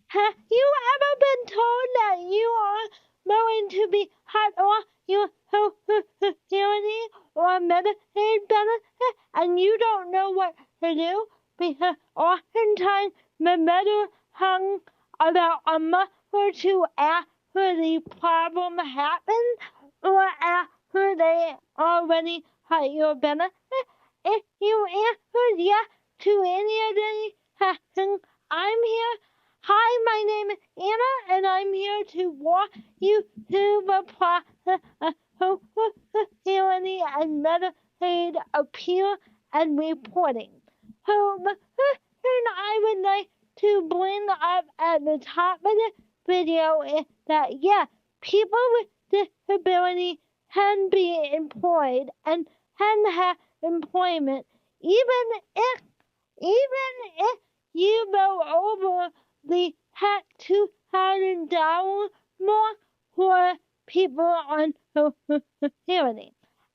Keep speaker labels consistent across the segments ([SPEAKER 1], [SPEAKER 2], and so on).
[SPEAKER 1] Have you ever been told that you are going to be cut off your Security or Medicaid benefit and you don't know what to do? Because oftentimes the matter hung about a month or two after the problem happened or after they already cut your benefit. If you answered yes to any of these questions, I'm here. Hi, my name is Anna, and I'm here to walk you through the process of Social Security and Medicaid appeal and reporting. So the first thing I would like to bring up at the top of the video is that, yes, people with disability can be employed and can have employment even if you go over the tax $2,000 mark for people on Social Security.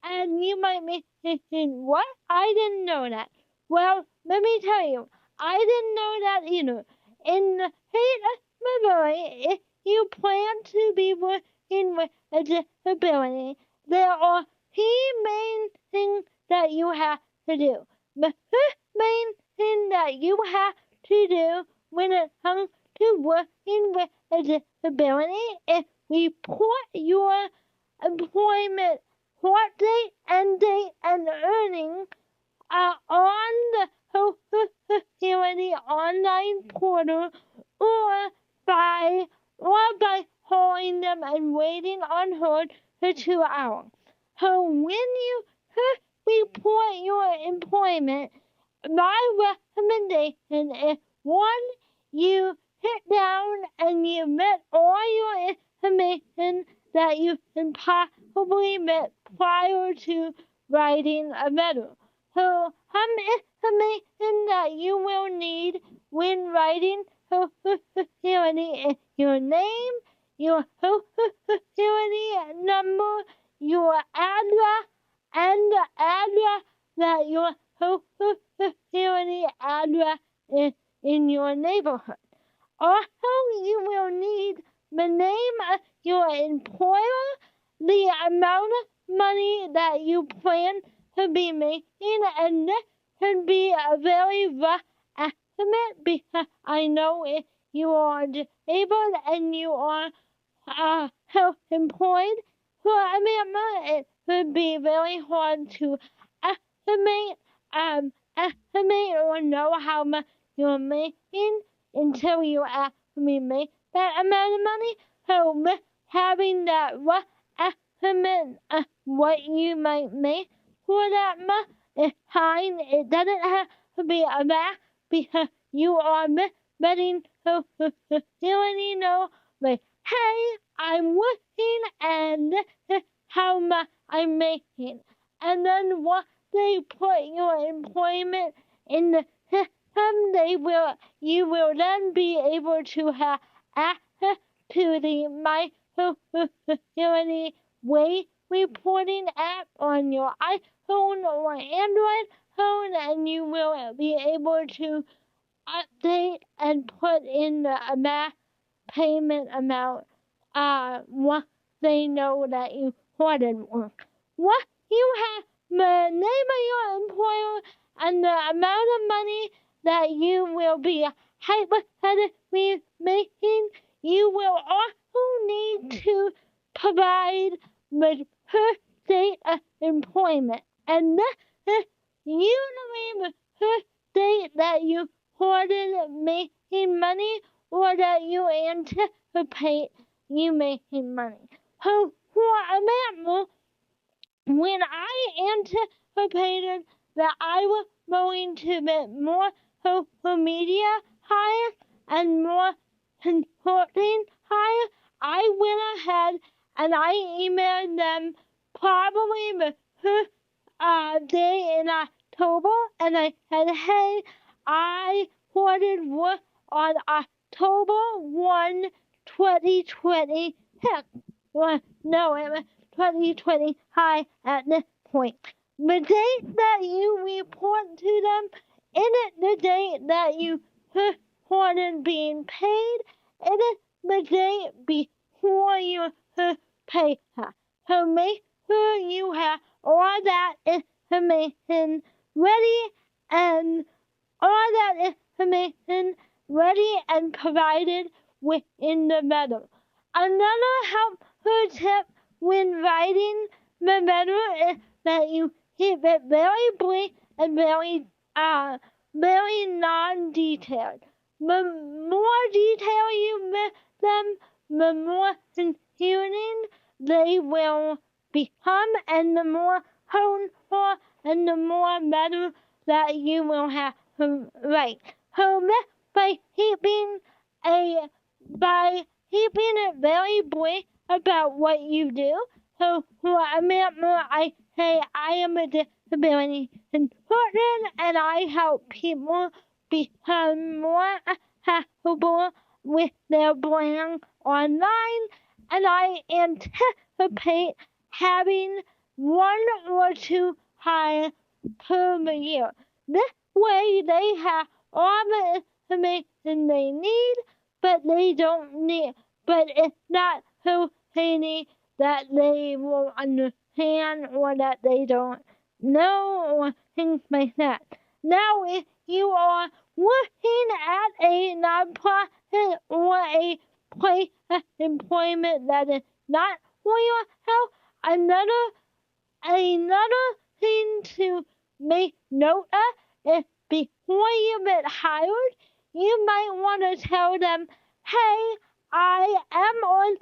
[SPEAKER 1] And you might be thinking, what? I didn't know that. Well, let me tell you, I didn't know that either. In the state of Missouri, if you plan to be working with a disability, there are three main things that you have to do. The first main thing that you have to do when it comes to working with a disability is report your employment start date, end date, and earnings on the Social Security online portal or by calling them and waiting on hold for 2 hours. So when you first report your employment, my recommendation is 1, you sit down and you met all your information that you can possibly met prior to writing a letter. So some information that you will need when writing Social Security is your name, your Social Security number, your address, and the address that your Social Security address is in your neighborhood. Also, you will need the name of your employer, the amount of money that you plan to be making, and this can be a very rough estimate because I know if you are disabled and you are self-employed for a member, it would be very hard to estimate or know how much you're making until you actually make that amount of money. So with having that rough estimate of what you might make for that month is fine. It doesn't have to be a lot because you are letting Social Security know, like, hey, I'm working and this is how much I'm making. And then once they put your employment in the system, you will then be able to have access to the My Social Security Wage reporting app on your iPhone or Android phone, and you will be able to update and put in the payment amount once they know that you started work. Once you have the name of your employer and the amount of money that you will be hypothetically making, you will also need to provide the first date of employment. And this is usually the first date that you started making money or that you anticipate you making money. So, for example, when I anticipated that I was going to get more social media hires and more consulting hires, I went ahead and I emailed them probably the first day in October, and I said, hey, I started work on October 1, 2020. Well, no, it was 2020 high at this point. The date that you report to them isn't the date that you first started being paid, it is the day before you pay her. So make sure you have all that information ready and all that information ready and provided within the letter. Another helpful tip when writing the letter is that you keep it very brief and very non-detailed. The more detail you give them, the more confusing they will become, and the more harmful and the more letter that you will have to write. So by keeping it very brief about what you do. So for example, I say I am a disability consultant and I help people become more accessible with their brand online, and I anticipate having 1 or 2 hires per year. This way they have all the information they need, but it's not so shady that they won't understand or that they don't know or things like that. Now, if you are working at a nonprofit or a place of employment that is not for your health, another thing to make note of is before you get hired, you might want to tell them, hey, I am on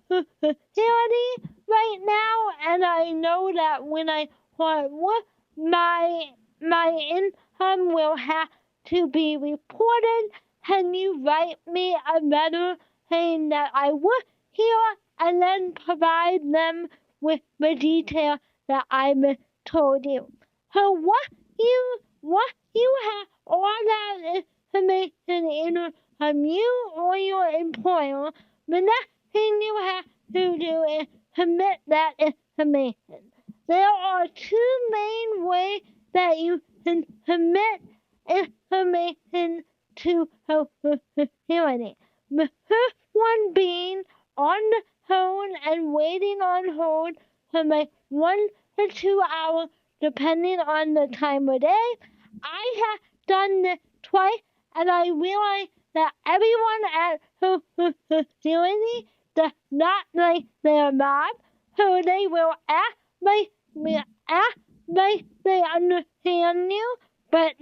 [SPEAKER 1] security right now, and I know that when I start work, my income will have to be reported. Can you write me a letter saying that I work here, and then provide them with the details that I've told you? So what you have all that information in from you or your employer, the next thing you have to do is submit that information. There are 2 main ways that you can submit information to Social Security. The first one being on the phone and waiting on hold for like 1 to 2 hours depending on the time of day. I have done this twice, and I realized that everyone at Social Security does not like their job, so they will act like they understand you, but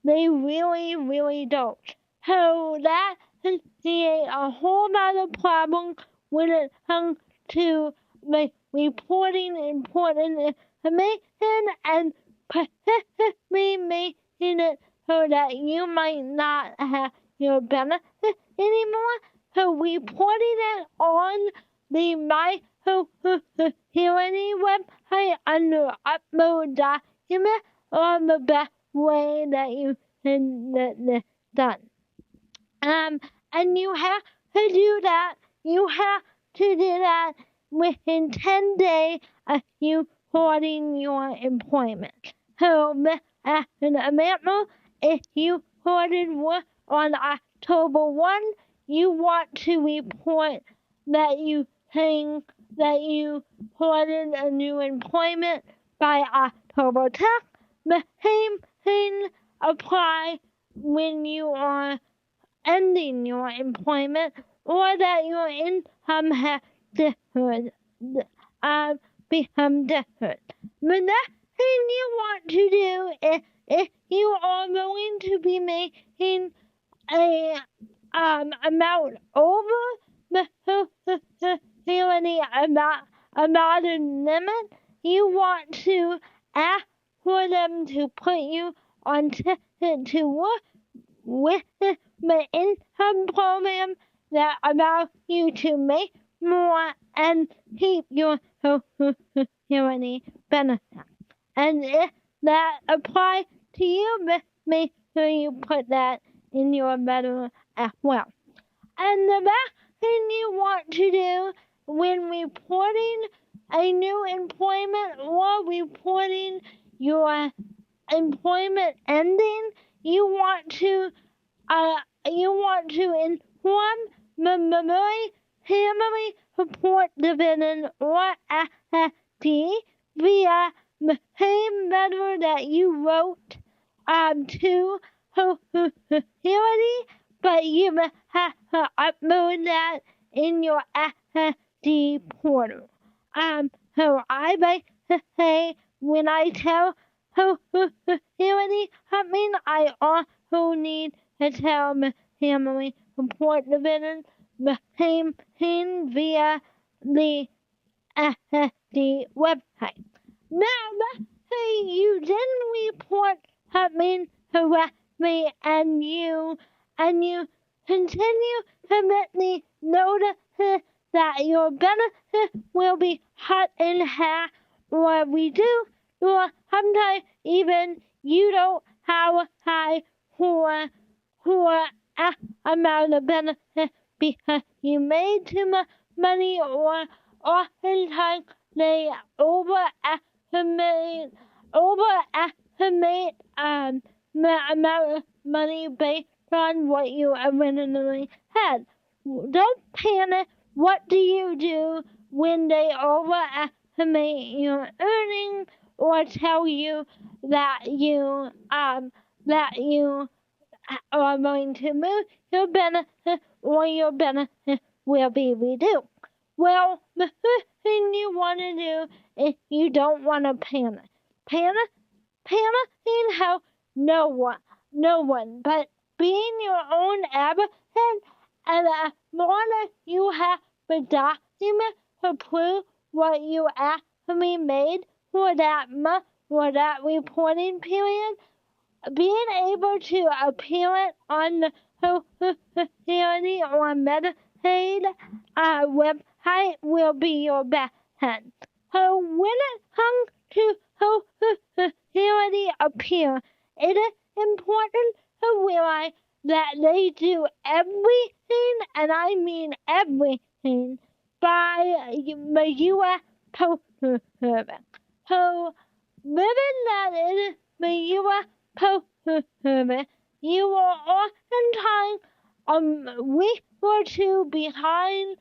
[SPEAKER 1] they really, really don't. So that can create a whole lot of problems when it comes to reporting important information and persistently making it so that you might not have your benefits anymore. So reporting it on the My Social Security website under Upload Document are the best way that you can get this done. And you have to do that. You have to do that within 10 days of you starting your employment. So, as an example, if you started work on October 1, you want to report that you started a new employment by October 10th. The same thing applies when you are ending your employment or that your income has become different. The next thing you want to do is, if you are going to be making a amount over the Social Security allotted limit, you want to ask for them to put you on ticket to work with the income program that allows you to make more and keep your Social Security benefits. And if that applies to you, make sure you put that in your letter as well. And the last thing you want to do when reporting a new employment or reporting your employment ending, you want to inform from my family support division or FFD via the same letter that you wrote to Social Security, but you will have to upload that in your FFD portal. So I like to say when I tell Social Security something, I also need to tell the family support division the same thing via the FFD website. Now, let's say you didn't report something correctly and you continue to get the notices that your benefits will be cut in half or reduced, or sometimes even you don't qualify for X amount of benefits because you made too much money, or oftentimes they overestimate the amount of money based on what you originally had. Don't panic. What do you do when they overestimate your earnings or tell you that you are going to lose your benefit or your benefit will be reduced? Well, the first thing you want to do is you don't want to panic. Panicking helps no one, but being your own advocate, and as long as you have the document to prove what you actually made for that month or that reporting period, being able to appear it on the Social Security or Medicaid website will be your best bet. So when it comes to Social Security appeal, it is important to realize that they do everything, and I mean everything, by the U.S. Postal Service. So, given that it is the U.S. Postal Service, you will oftentimes a week or two behind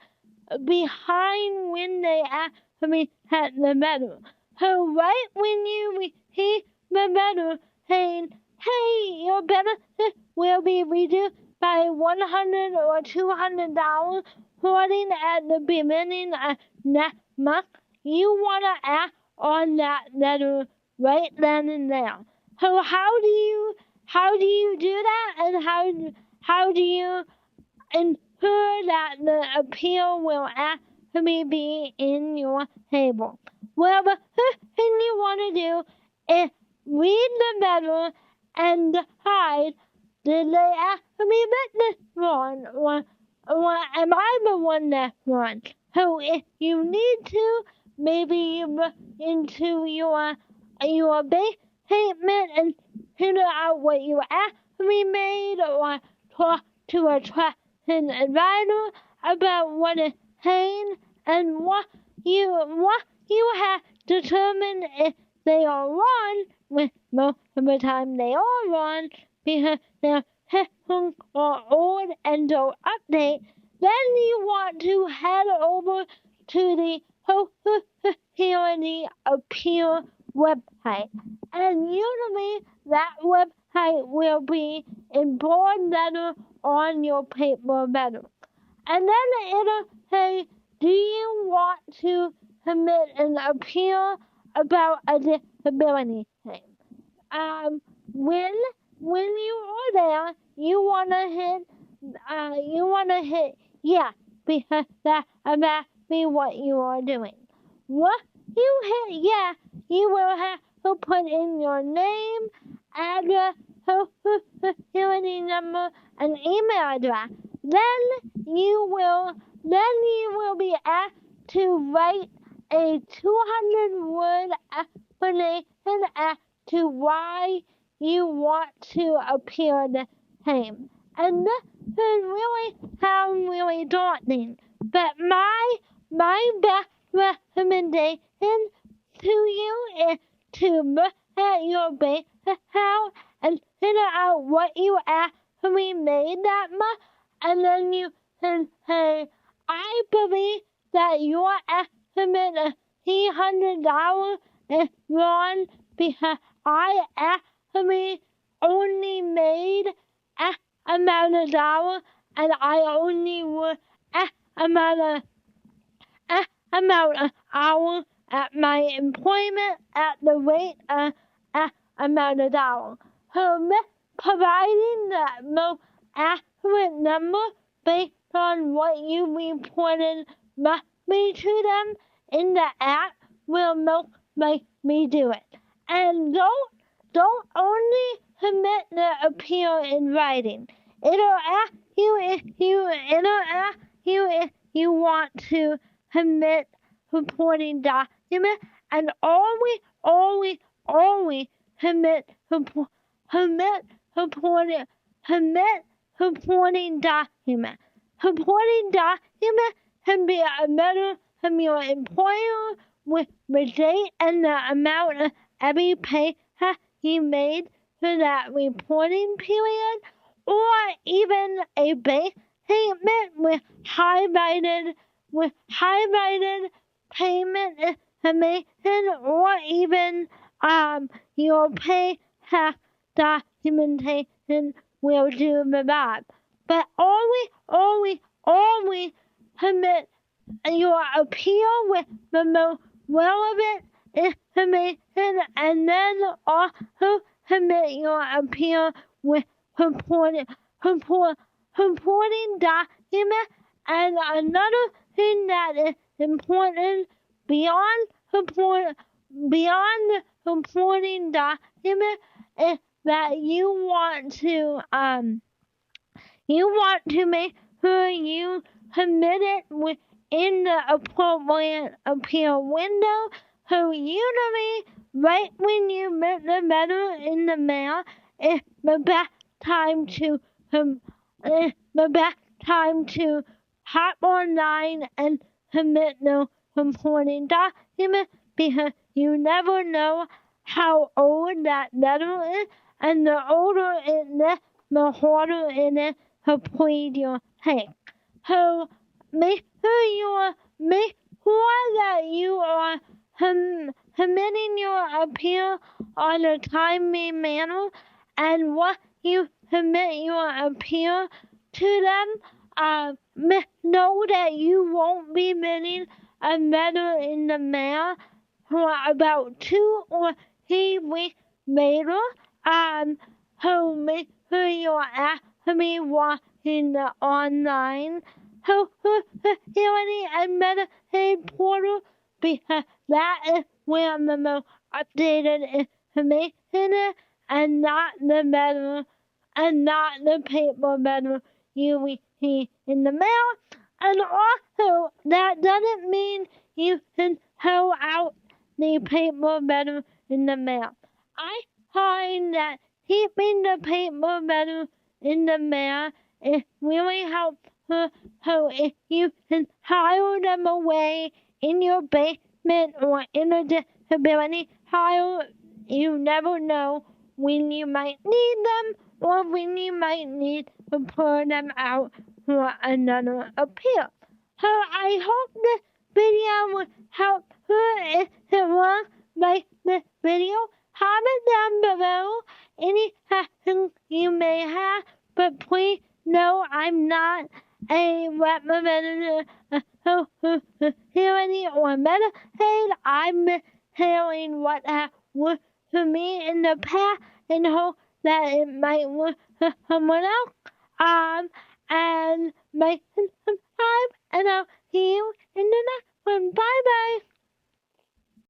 [SPEAKER 1] when they actually set the letter. So right when you receive the letter saying, hey, your benefit will be reduced by $100 or $200 starting at the beginning of next month, you want to act on that letter right then and there. So how do you do that, and how do you ensure that the appeal will actually be in your table? Well, the first thing you want to do is read the letter and decide, did they actually get this wrong, or am I the one that's wrong? So if you need to, maybe look into your bank statement and figure out what you actually made, or talk to a trusted advisor about what is saying and what you have determined if they are wrong, which most of the time they are wrong because their systems are old and don't update. Then you want to head over to the Social Security Appeal website, and usually that website will be in bold letter on your paper letter. And then it'll say, do you want to submit an appeal about a disability claim? When you are there, you wanna hit yes, because that's exactly what you are doing. Once you hit yes, you will have to put in your name, address, Social Security number, and email address. Then you will be asked to write a 200-word explanation as to why you want to appeal the claim. And this could really sound really daunting, but my best recommendation to you is to look at your bank account and figure out what you actually made that month, and then you can say, I believe that your estimate of $300 is wrong because I actually only made X amount of dollars, and I only work X amount of hours at my employment at the rate of X amount of dollars. So providing the most accurate number based on what you reported monthly to them in the app will most likely do it. And don't only submit the appeal in writing. It'll ask you if you want to submit supporting document, and always submit supporting document. Supporting document can be a letter from your employer with the date and the amount of every pay you made for that reporting period, or even a bank statement with highlighted payment information, or even your pay tax documentation will do the job. But always submit your appeal with the most relevant information, and then also submit your appeal with supporting document. And another thing that is important beyond the supporting document is that you want to make sure you submit it within the appropriate appeal window. So usually, right when you get the letter in the mail, is the best time to hop online and submit the supporting document, because you never know how old that letter is, and the older it is, the harder it is to plead your case. So make sure that you are submitting your appeal on a timely manner, and once you submit your appeal to them, know that you won't be getting a letter in the mail for about 2 or 3 weeks later. So make sure you're actually watching the online Social Security and Medicaid portal, because that is where the most updated information is, and not the letter, and not the paper letter you receive in the mail. And also, that doesn't mean you can throw out the paper letter in the mail. I find that keeping the paper letter in the mail is really helpful. So if you can file them away in your basement or in a disability file, you never know when you might need them, or when you might need to pull them out for another appeal. So I hope this video will help you. If it was, like this video, comment down below any questions you may have, but please know I'm not a representative of Social Security or Medicaid. I'm sharing what has worked for me in the past, and hope that it might work for someone else. And make subscribe, and I'll see you in the next one. Bye bye.